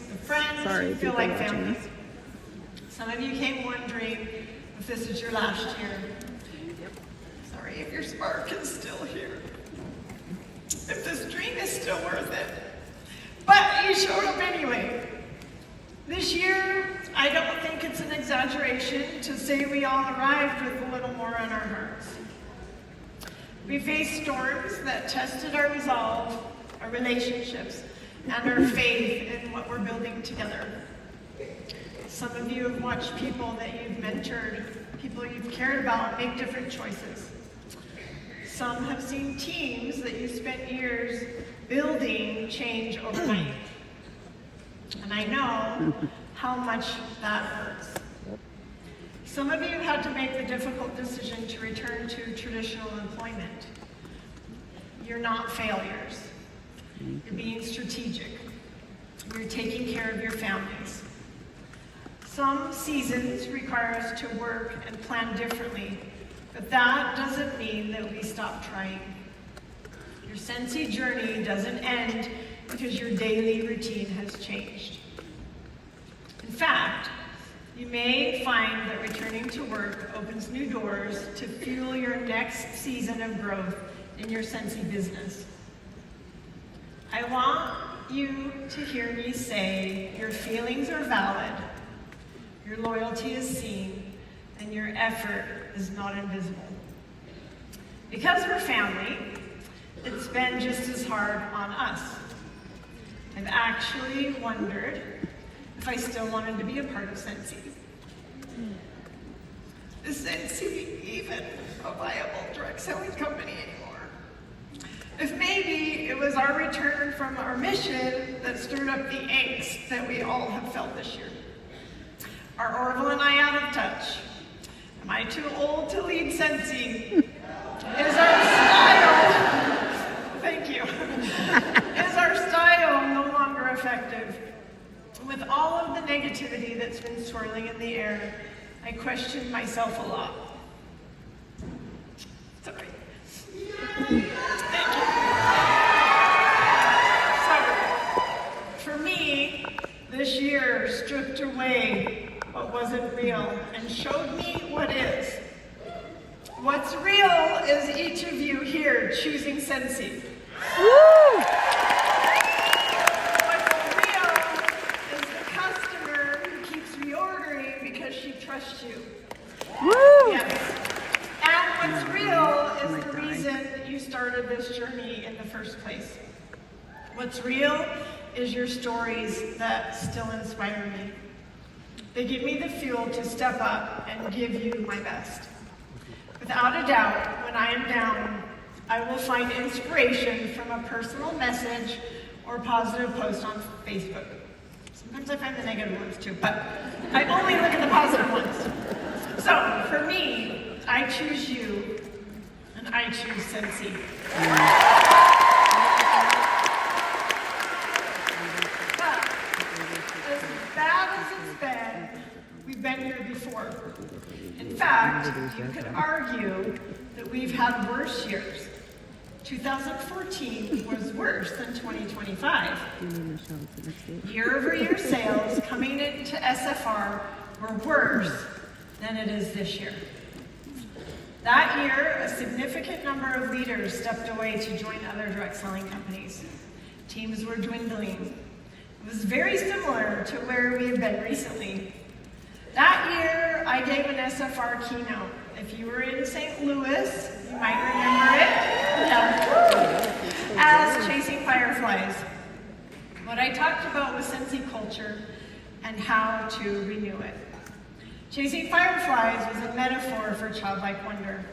the friends who feel like family. Some of you came wondering if this is your last year. Sorry if your spark is still here. If this dream is still worth it. But you showed up anyway. This year, I don't think it's an exaggeration to say we all arrived with a little more on our hearts. We faced storms that tested our resolve, our relationships, and our faith in what we're building together. Some of you have watched people that you've mentored, people you've cared about, make different choices. Some have seen teams that you spent years building change overnight. And I know how much that hurts. Some of you had to make the difficult decision to return to traditional employment. You're not failures. You're being strategic. You're taking care of your families. Some seasons require us to work and plan differently, but that doesn't mean that we stop trying. Your Sensi journey doesn't end because your daily routine has changed. In fact, you may find that returning to work opens new doors to fuel your next season of growth in your Sensi business. I want you to hear me say your feelings are valid, your loyalty is seen, and your effort is not invisible. Because we're family, it's been just as hard on us. I've actually wondered if I still wanted to be a part of Sensi. Is Sensi even a viable direct selling company anymore? If maybe it was our return from our mission that stirred up the angst that we all have felt this year. Are Orville and I out of touch? Am I too old to lead Sensi? Is our style, thank you, is our style no longer effective? With all of the negativity that's been swirling in the air, I question myself a lot. Sorry. Thank you. So, for me, this year stripped away what wasn't real and showed me what is. What's real is each of you here choosing Sensi. Woo! Trust you. Woo! Yes. And what's real is the reason that you started this journey in the first place. What's real is your stories that still inspire me. They give me the fuel to step up and give you my best. Without a doubt, when I am down, I will find inspiration from a personal message or positive post on Facebook. Sometimes I find the negative ones too, but I only look at the positive ones. So, for me, I choose you, and I choose Sensi. But, as bad as it's been, we've been here before. In fact, you could argue that we've had worse years. 2014 was worse than 2025. Year-over-year sales coming into SFR were worse than it is this year. That year, a significant number of leaders stepped away to join other direct selling companies. Teams were dwindling. It was very similar to where we have been recently. That year, I gave an SFR keynote. If you were in St. Louis, you might remember it. Yeah. As Chasing Fireflies. What I talked about was Sensi culture and how to renew it. Chasing Fireflies was a metaphor for childlike wonder.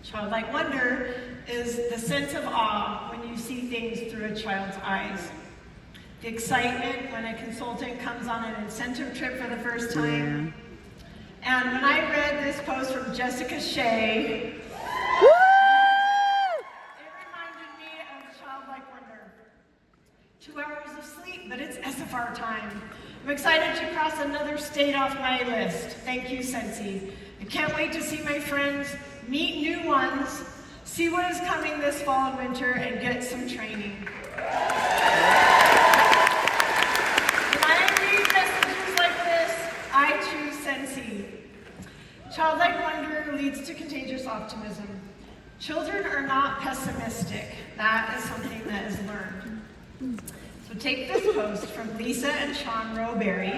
Childlike wonder is the sense of awe when you see things through a child's eyes. The excitement when a consultant comes on an incentive trip for the first time. And when I read this post from Jessica Shea, it reminded me of childlike wonder. 2 hours of sleep, but it's SFR time. I'm excited to cross another state off my list. Thank you, Sensi. I can't wait to see my friends, meet new ones, see what is coming this fall and winter, and get some training. leads to contagious optimism. Children are not pessimistic. That is something that is learned. So take this post from Lisa and Sean Roberry,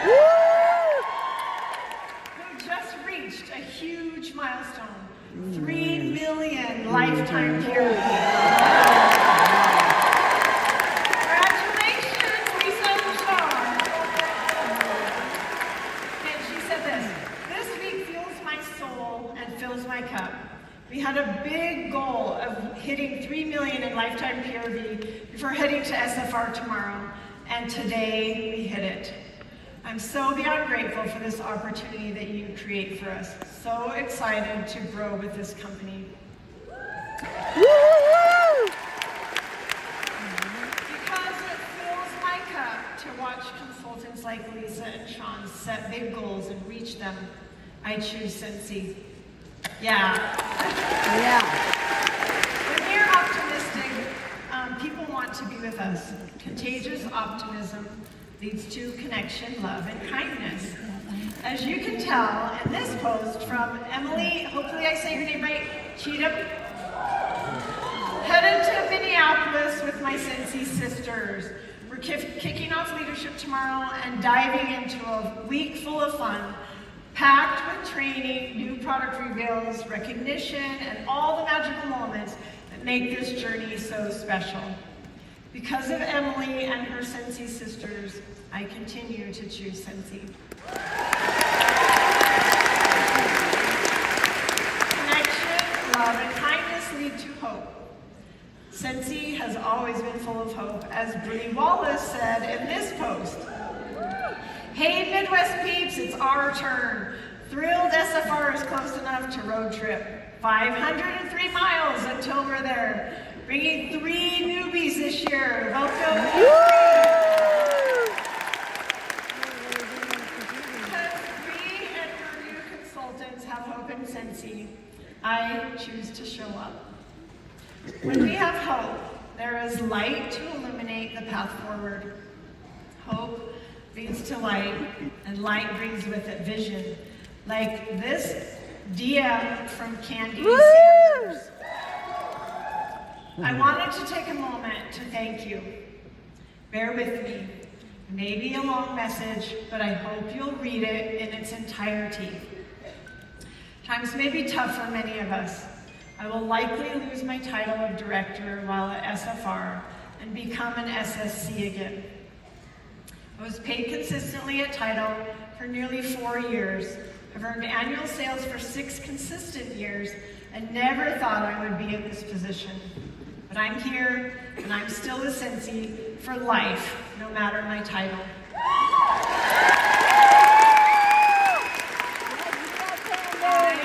who just reached a huge milestone, 3 million lifetime peer reviews. Congratulations, Lisa and Sean. And she said this week fuels my soul and fills my cup. We had a big goal of hitting 3 million in lifetime peer review before heading to SFR tomorrow, and today we hit it. I'm so beyond grateful for this opportunity that you create for us. So excited to grow with this company. Because it fills my cup to watch consultants like Lisa and Sean set big goals and reach them, I choose Sensi. Yeah. When we're optimistic, people want to be with us. Contagious optimism leads to connection, love, and kindness. As you can tell in this post from Emily, hopefully I say her name right, Cheatham, headed to Minneapolis with my Sensi sisters. We're kicking off leadership tomorrow and diving into a week full of fun, packed with training, new product reveals, recognition, and all the magical moments that make this journey so special. Because of Emily and her Sensi sisters, I continue to choose Sensi. Connection, love, and kindness lead to hope. Sensi has always been full of hope, as Brie Wallace said in this post. Hey Midwest peeps, it's our turn. Thrilled SFR is close enough to road trip. 503 miles until we're there. Bringing 3 newbies this year. Welcome. Because Brie and her new consultants have hope in Sensi, I choose to show up. When we have hope, there is light to illuminate the path forward. Hope leads to light, and light brings with it vision. Like this DM from Candy Sanders. I wanted to take a moment to thank you. Bear with me. Maybe a long message, but I hope you'll read it in its entirety. Times may be tough for many of us. I will likely lose my title of director while at SFR and become an SSC again. I was paid consistently at title for nearly 4 years. I've earned annual sales for 6 consistent years and never thought I would be in this position. But I'm here, and I'm still a Sensi for life, no matter my title. I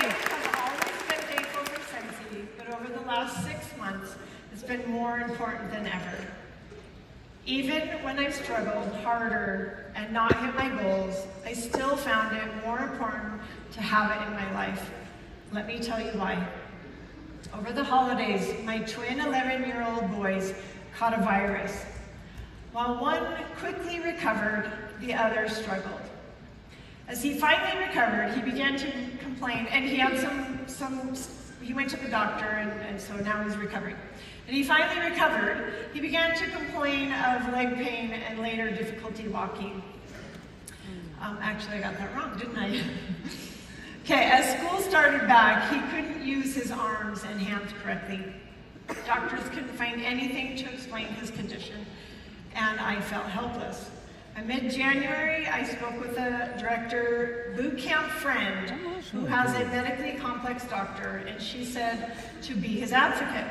have always been thankful for Sensi, but over the last 6 months, it's been more important than ever. Even when I've struggled harder and not hit my goals, I still found it more important to have it in my life. Let me tell you why. Over the holidays, my twin 11-year-old boys caught a virus. While one quickly recovered, the other struggled. As he finally recovered, he began to complain, and he had he went to the doctor, and so now he's recovering. And he finally recovered. He began to complain of leg pain and later difficulty walking. Actually, I got that wrong, didn't I? Okay, as school started back, he couldn't use his arms and hands correctly. Doctors couldn't find anything to explain his condition, and I felt helpless. In mid-January, I spoke with a director boot camp friend who has a medically complex doctor, and she said to be his advocate.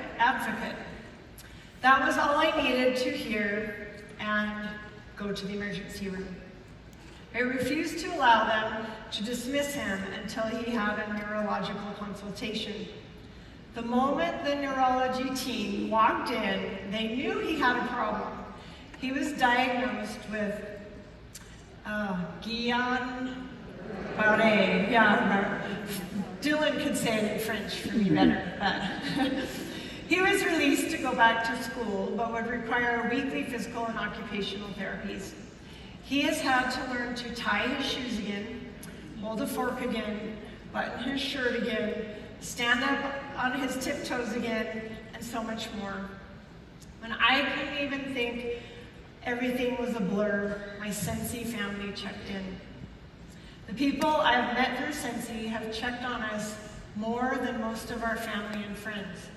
That was all I needed to hear and go to the emergency room. I refused to allow them to dismiss him until he had a neurological consultation. The moment the neurology team walked in, they knew he had a problem. He was diagnosed with Guillain-Barré. Yeah, Dylan could say it in French for me better, but he was released to go back to school, but would require weekly physical and occupational therapies. He has had to learn to tie his shoes again, hold a fork again, button his shirt again, stand up on his tiptoes again, and so much more. When I couldn't even think everything was a blur, my Sensi family checked in. The people I've met through Sensi have checked on us more than most of our family and friends.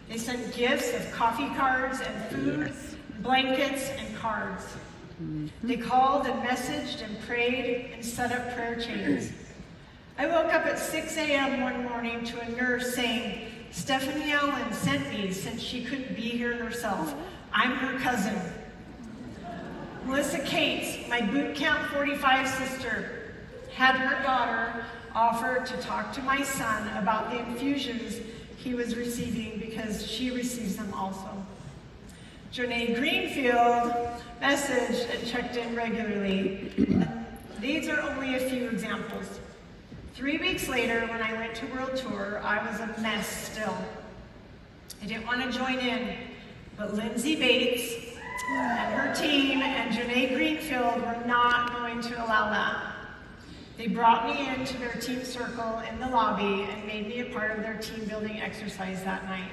They sent gifts of coffee cards and food, blankets and cards. They called and messaged and prayed and set up prayer chains. I woke up at 6 a.m. one morning to a nurse saying, "Stephanie Allen sent me since she couldn't be here herself. I'm her cousin." Melissa Cates, my boot camp 45 sister, had her daughter offer to talk to my son about the infusions he was receiving because she receives them also. Janae Greenfield messaged and checked in regularly. These are only a few examples. 3 weeks later, when I went to World Tour, I was a mess still. I didn't want to join in, but Lindsay Bates and her team and Janae Greenfield were not going to allow that. They brought me into their team circle in the lobby and made me a part of their team building exercise that night.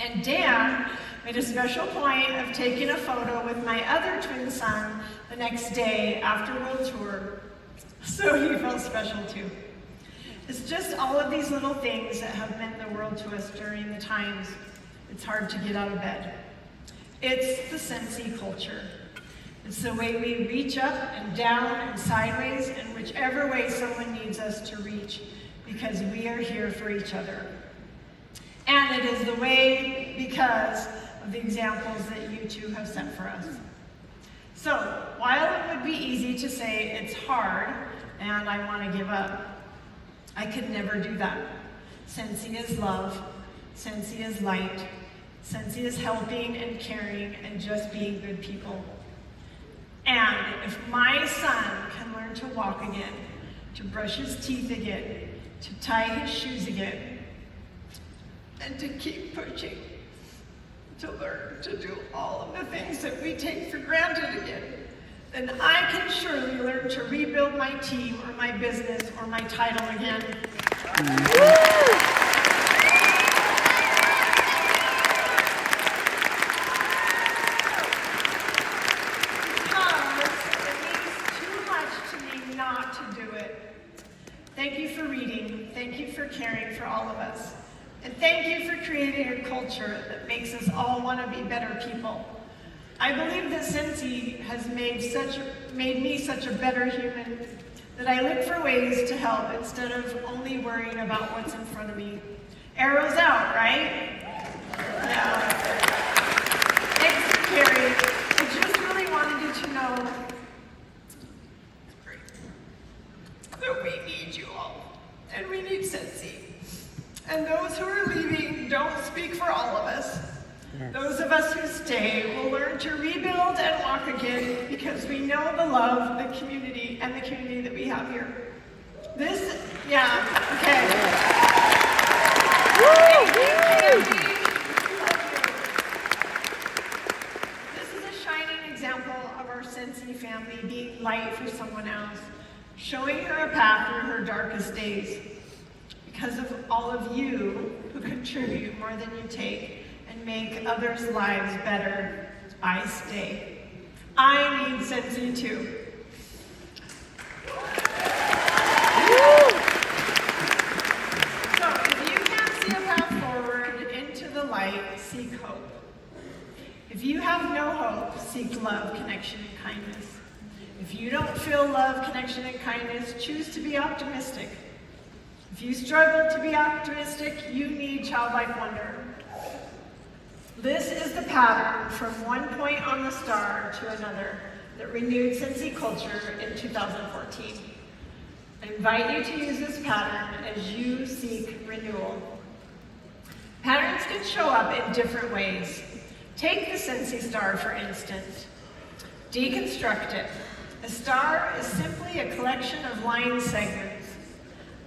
And Dan made a special point of taking a photo with my other twin son the next day after World Tour, so he felt special too. It's just all of these little things that have meant the world to us during the times it's hard to get out of bed. It's the Sensi culture. It's the way we reach up and down and sideways and whichever way someone needs us to reach, because we are here for each other. And it is the way because of the examples that you two have set for us. So, while it would be easy to say it's hard and I want to give up, I could never do that. Sensi is love, Sensi is light, Sensi is helping and caring and just being good people. And if my son can learn to walk again, to brush his teeth again, to tie his shoes again, and to keep pushing, to learn to do all of the things that we take for granted again, then I can surely learn to rebuild my team or my business or my title again. Thank you for reading, thank you for caring for all of us, and thank you for creating a culture that makes us all want to be better people. I believe that Sensi has made me such a better human that I look for ways to help instead of only worrying about what's in front of me. Arrows out, right? Yeah. Thanks, Carrie. I just really wanted you to know that we need you all, and we need Sensi. And those who are leaving don't speak for all of us. Yes. Those of us who stay will learn to rebuild and walk again because we know the love, the community, and the community that we have here. Okay. This is a shining example of our Sensi family being light for someone else, showing her a path through her darkest days. Because of all of you who contribute more than you take and make others' lives better, I stay. I need Sensi too. So if you can't see a path forward into the light, seek hope. If you have no hope, seek love, connection, and kindness. If you don't feel love, connection, and kindness, choose to be optimistic. If you struggle to be optimistic, you need childlike wonder. This is the pattern from one point on the star to another that renewed Sensi culture in 2014. I invite you to use this pattern as you seek renewal. Patterns can show up in different ways. Take the Sensi star, for instance. Deconstruct it. A star is simply a collection of line segments.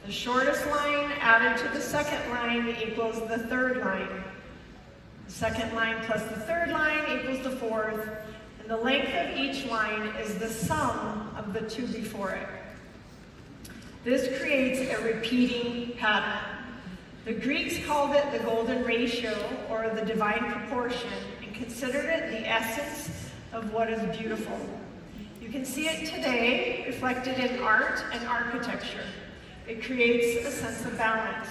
The shortest line added to the second line equals the third line. The second line plus the third line equals the fourth, and the length of each line is the sum of the two before it. This creates a repeating pattern. The Greeks called it the golden ratio, or the divine proportion, and considered it the essence of what is beautiful. You can see it today reflected in art and architecture. It creates a sense of balance.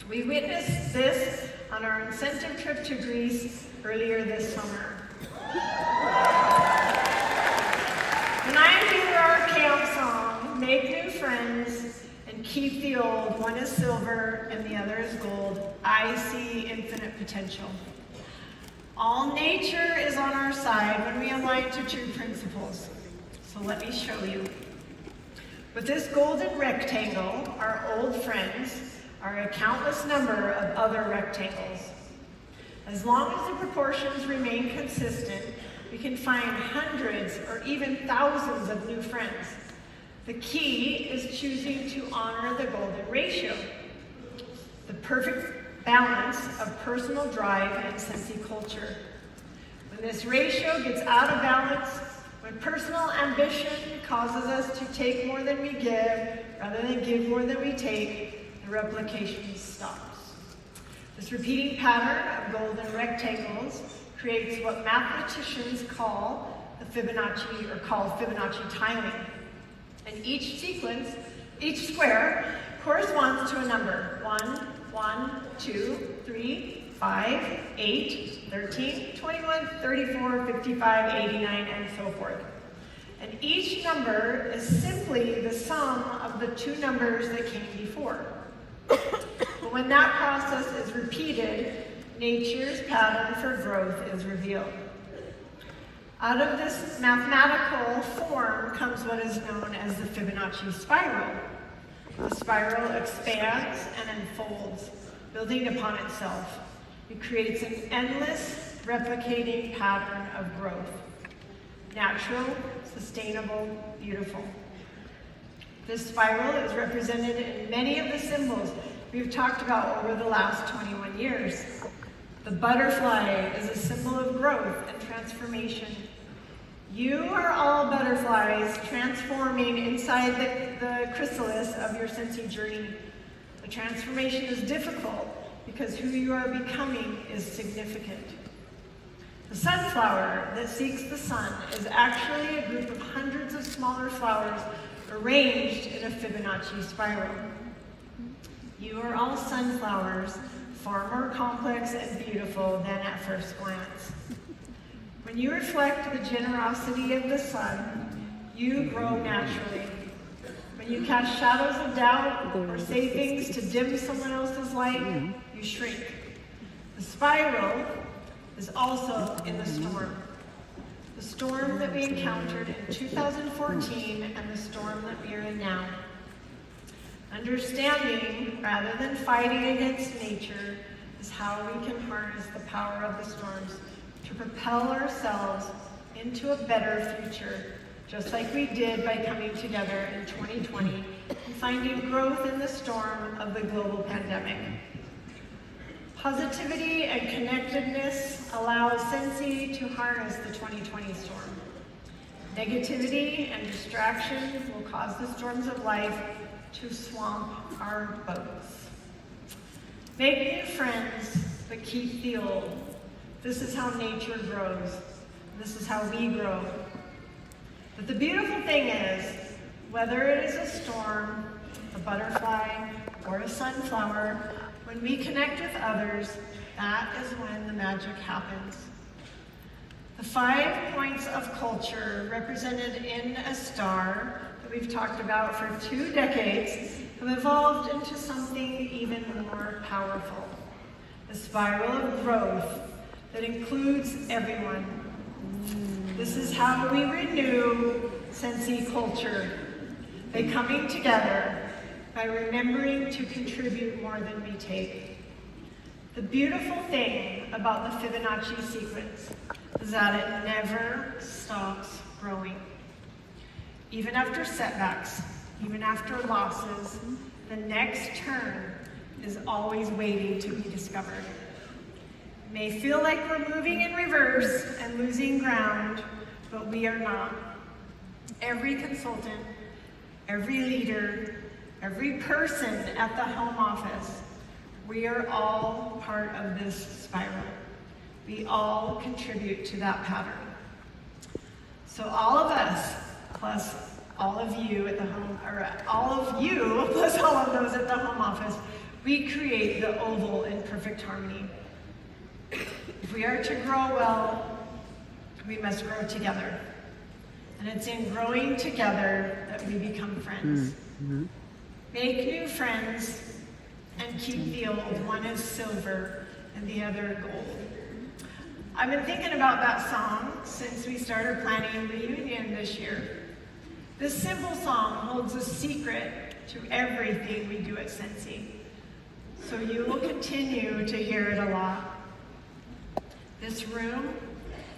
We witnessed this on our incentive trip to Greece earlier this summer. When I hear our camp song, Make New Friends and Keep the Old, one is silver and the other is gold, I see infinite potential. All nature is on our side when we align to true principles. So let me show you. With this golden rectangle, our old friends are a countless number of other rectangles. As long as the proportions remain consistent, we can find hundreds or even thousands of new friends. The key is choosing to honor the golden ratio, the perfect balance of personal drive and sensey culture. When this ratio gets out of balance, when personal ambition causes us to take more than we give, rather than give more than we take, the replication stops. This repeating pattern of golden rectangles creates what mathematicians call Fibonacci tiling. And each sequence, each square, corresponds to a number. 1, 1, 2, 3, 5, 8, 13, 21, 34, 55, 89, and so forth. And each number is simply the sum of the two numbers that came before. But when that process is repeated, nature's pattern for growth is revealed. Out of this mathematical form comes what is known as the Fibonacci spiral. The spiral expands and unfolds, building upon itself. It creates an endless, replicating pattern of growth. Natural, sustainable, beautiful. This spiral is represented in many of the symbols we've talked about over the last 21 years. The butterfly is a symbol of growth and transformation. You are all butterflies transforming inside the chrysalis of your sensing journey. The transformation is difficult because who you are becoming is significant. The sunflower that seeks the sun is actually a group of hundreds of smaller flowers arranged in a Fibonacci spiral. You are all sunflowers, far more complex and beautiful than at first glance. When you reflect the generosity of the sun, you grow naturally. When you cast shadows of doubt or say things to dim someone else's light, you shrink. The spiral is also in the storm. The storm that we encountered in 2014 and the storm that we are in now. Understanding rather than fighting against nature is how we can harness the power of the storms to propel ourselves into a better future, just like we did by coming together in 2020 and finding growth in the storm of the global pandemic. Positivity and connectedness allows Sensei to harness the 2020 storm. Negativity and distraction will cause the storms of life to swamp our boats. Make new friends, but keep the old. This is how nature grows. This is how we grow. But the beautiful thing is, whether it is a storm, a butterfly, or a sunflower, when we connect with others, that is when the magic happens. The 5 points of culture represented in a star that we've talked about for 2 decades have evolved into something even more powerful. The spiral of growth that includes everyone. This is how we renew Sensei culture, by coming together, by remembering to contribute more than we take. The beautiful thing about the Fibonacci sequence is that it never stops growing. Even after setbacks, even after losses, the next turn is always waiting to be discovered. It may feel like we're moving in reverse and losing ground, but we are not. Every consultant, every leader, every person at the home office, we are all part of this spiral. We all contribute to that pattern. So all of us, plus all of you at the home, or all of you, plus all of those at the home office, we create the oval in perfect harmony. If we are to grow well, we must grow together. And it's in growing together that we become friends. Mm-hmm. Make new friends and keep the old. One is silver and the other gold. I've been thinking about that song since we started planning the union this year. This simple song holds a secret to everything we do at Sensi. So you will continue to hear it a lot. This room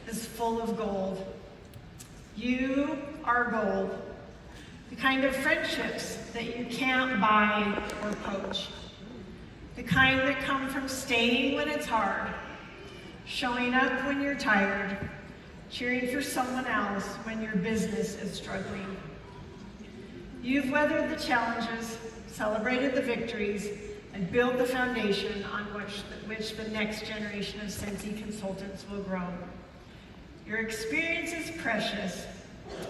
is full of gold. You are gold. The kind of friendships that you can't buy or poach. The kind that come from staying when it's hard, showing up when you're tired, cheering for someone else when your business is struggling. You've weathered the challenges, celebrated the victories, and built the foundation on which the next generation of Sensi consultants will grow. Your experience is precious,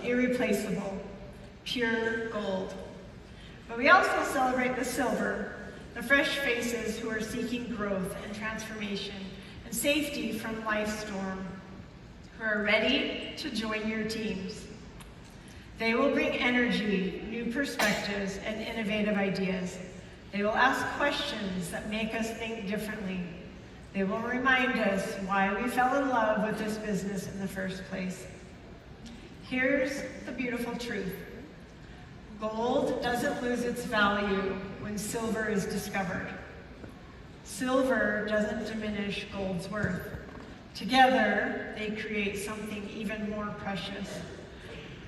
irreplaceable, pure gold. But we also celebrate the silver, the fresh faces who are seeking growth and transformation and safety from life's storm, who are ready to join your teams. They will bring energy, new perspectives, and innovative ideas. They will ask questions that make us think differently. They will remind us why we fell in love with this business in the first place. Here's the beautiful truth. Gold doesn't lose its value when silver is discovered. Silver doesn't diminish gold's worth. Together, they create something even more precious.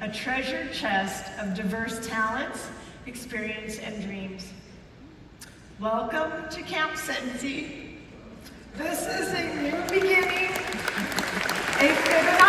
A treasure chest of diverse talents, experience, and dreams. Welcome to Camp Sensi. This is a new beginning, a fit